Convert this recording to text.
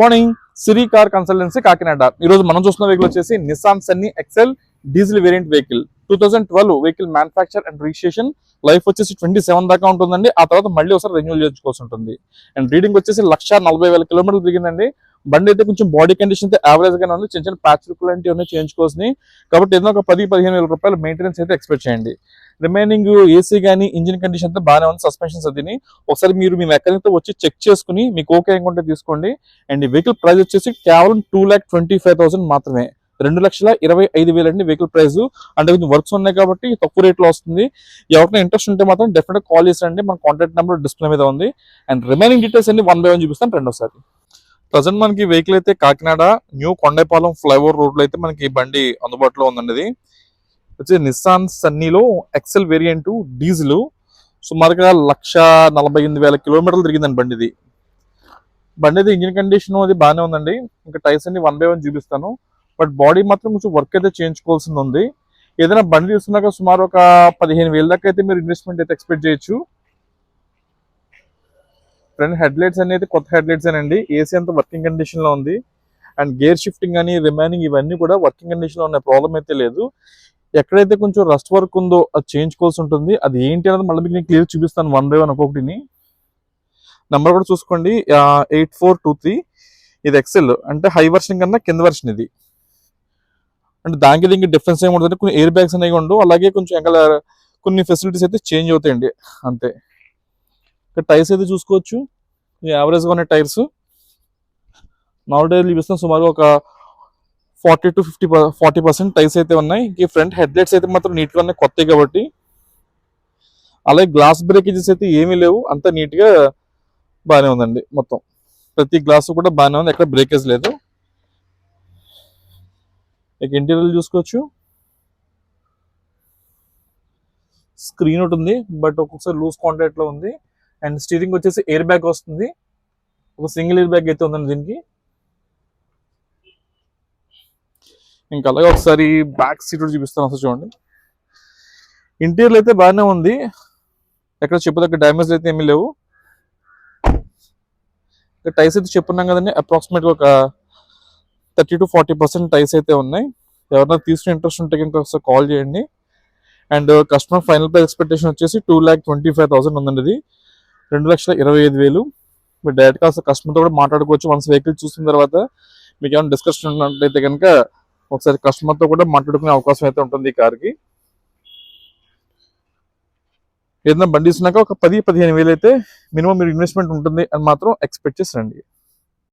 Morning Siri car consultancy Kakinada. ఈ రోజు మనం చూస్తున్న వెహికల్ వచ్చేసి Nissan Sunny XL diesel variant vehicle. 2012 vehicle manufacture and registration. Life వచ్చేసి 27 దాకా ఉంటుందండి. ఆ తర్వాత మళ్ళీ ఒకసారి రెన్యూల్ చేసుకోవాల్సి ఉంటుంది. అండ్ రీడింగ్ వచ్చేసి 1,40,000 కిలోమీటర్లు తిరిగిందండి. బండి అయితే కొంచెం బాడీ కండిషన్ అయితే యావరేజ్ గానే ఉంది. చిన్న చిన్న ప్యాచ్ లాంటివి ఉన్నాయి చేయించుకోవాల్సి. కాబట్టి ఏదో ఒక 10-15 వేల రూపాయలు మెయింటెనెన్స్ అయితే ఎక్స్పెక్ట్ చేయండి. రిమైనింగ్ ఏసీ కానీ ఇంజిన్ కండిషన్ అయితే బాగానే ఉంది. సస్పెన్షన్స్ అదిని ఒకసారి మీరు మీ మెకానిక్ తో వచ్చి చెక్ చేసుకుని మీకు ఓకే అనుకుంటే తీసుకోండి. అండ్ ఈ వెహికల్ ప్రైస్ వచ్చేసి కేవలం 2,25,000 మాత్రమే. 2,25,000 అండి వెహికల్ ప్రైస్. అంటే కొంచెం వర్క్స్ ఉన్నాయి కాబట్టి తక్కువ రేట్ లో వస్తుంది. ఎవరికైనా ఇంట్రెస్ట్ ఉంటే మాత్రం డెఫినెట్ కాల్ చేసండి. మన కాంటాక్ట్ నెంబర్ డిస్ప్లే మీద ఉంది. అండ్ రిమైనింగ్ డీటెయిల్స్ అన్ని 1 by 1 చూపిస్తాను రెండోసారి. ప్రజెంట్ మనకి వెహికల్ అయితే Kakinada new Kondaipalem flyover road లో అయితే మనకి బండి అందుబాటులో ఉందండి. ఇది వచ్చి నిస్సాన్ సన్నీలో ఎక్సెల్ వేరియంట్ డీజిల్. సుమారుగా 1,48,000 కిలోమీటర్లు తిరిగిందండి బండి ఇది. బండి అయితే ఇంజిన్ కండిషన్ అది బాగానే ఉందండి. ఇంకా టైర్స్ అన్ని 1 by 1 చూపిస్తాను. బట్ బాడీ మాత్రం కొంచెం వర్క్ అయితే చేయించుకోవాల్సింది ఉంది. ఏదైనా బండి తీసుకున్నాక సుమారు ఒక 15,000 దాకా అయితే మీరు ఇన్వెస్ట్మెంట్ అయితే ఎక్స్పెక్ట్ చేయొచ్చు. ఫ్రంట్ హెడ్ లైట్స్ అనేది కొత్త హెడ్ లైట్స్ అండి. ఏసీ అంతా వర్కింగ్ కండిషన్ లో ఉంది. అండ్ గేర్ షిఫ్టింగ్ అని రిమైనింగ్ ఇవన్నీ కూడా వర్కింగ్ కండిషన్ లో ఉన్న ప్రాబ్లం అయితే లేదు. ఎక్కడైతే కొంచెం రస్ట్ వర్క్ ఉందో అది చేయించుకోవాల్సి ఉంటుంది. అది ఏంటి అనేది మళ్ళీ మీకు నేను క్లియర్ చూపిస్తాను 1 by 1 ఒక్కొక్కటిని. నెంబర్ కూడా చూసుకోండి 8423. ఇది ఎక్సెల్ అంటే హై వర్షన్ కన్నా కింద వర్షన్ ఇది. అంటే దానికి దీనికి డిఫరెన్స్ ఏముంటుంది, కొన్ని ఎయిర్ బ్యాగ్స్ అనేవి ఉండవు. అలాగే కొంచెం ఇంకా కొన్ని ఫెసిలిటీస్ అయితే చేంజ్ అవుతాయండి అంతే. ఇక్కడ టైర్స్ అయితే చూసుకోవచ్చు, యావరేజ్గా ఉన్నాయి టైర్స్. నాలుగు టైర్లు చూపిస్తాం. సుమారు ఒక 40% టైర్స్ అయితే ఉన్నాయి. ఈ ఫ్రంట్ హెడ్ లైట్స్ అయితే మాత్రం నీట్గా ఉన్నాయి, కొత్తవి కాబట్టి. అలాగే గ్లాస్ బ్రేకేజెస్ అయితే ఏమీ లేవు, అంతా నీట్గా బాగానే ఉందండి. మొత్తం ప్రతి గ్లాస్ కూడా బాగానే ఉంది, ఎక్కడ బ్రేకేజ్ లేదు. ఇక ఇంటీరియర్ చూసుకోవచ్చు. స్క్రీన్ ఒకటి ఉంది, బట్ ఒక్కొక్కసారి లూజ్ కాంటాక్ట్ లో ఉంది. అండ్ స్టీరింగ్ వచ్చేసి ఎయిర్ బ్యాగ్ వస్తుంది. ఒక సింగిల్ ఎయిర్ బ్యాగ్ అయితే ఉందండి దీనికి. ఇంకా అలాగే ఒకసారి బ్యాక్ సీట్ కూడా చూపిస్తాను అసలు చూడండి. ఇంటీరియర్ అయితే బాగానే ఉంది, ఎక్కడ చెప్పదగ్గ డ్యామేజ్ అయితే ఏమీ లేవు. టైర్స్ అయితే చెప్పున్నాం కదండి, అప్రాక్సిమేట్ ఒక 30 to 40% టైర్స్ అయితే ఉన్నాయి. ఎవరైనా తీసుకునే ఇంట్రెస్ట్ ఉంటే కనుక ఒకసారి కాల్ చేయండి. And customer final price expectation వచ్చేసి 2,25,000 ఉందండి. ఇది 2,25,000. మీరు డైరెక్ట్గా అసలు కస్టమర్తో కూడా మాట్లాడుకోవచ్చు. వన్స్ వెహికల్ చూసిన తర్వాత మీకు ఏమైనా డిస్కషన్ ఉన్నట్లయితే కనుక ఒకసారి కస్టమర్తో కూడా మాట్లాడుకునే అవకాశం అయితే ఉంటుంది ఈ కార్కి. ఏదైనా బండి ఇస్తున్నాక ఒక 10-15 వేలు అయితే మినిమం మీరు ఇన్వెస్ట్మెంట్ ఉంటుంది అని మాత్రం ఎక్స్పెక్ట్ చేసి రండి.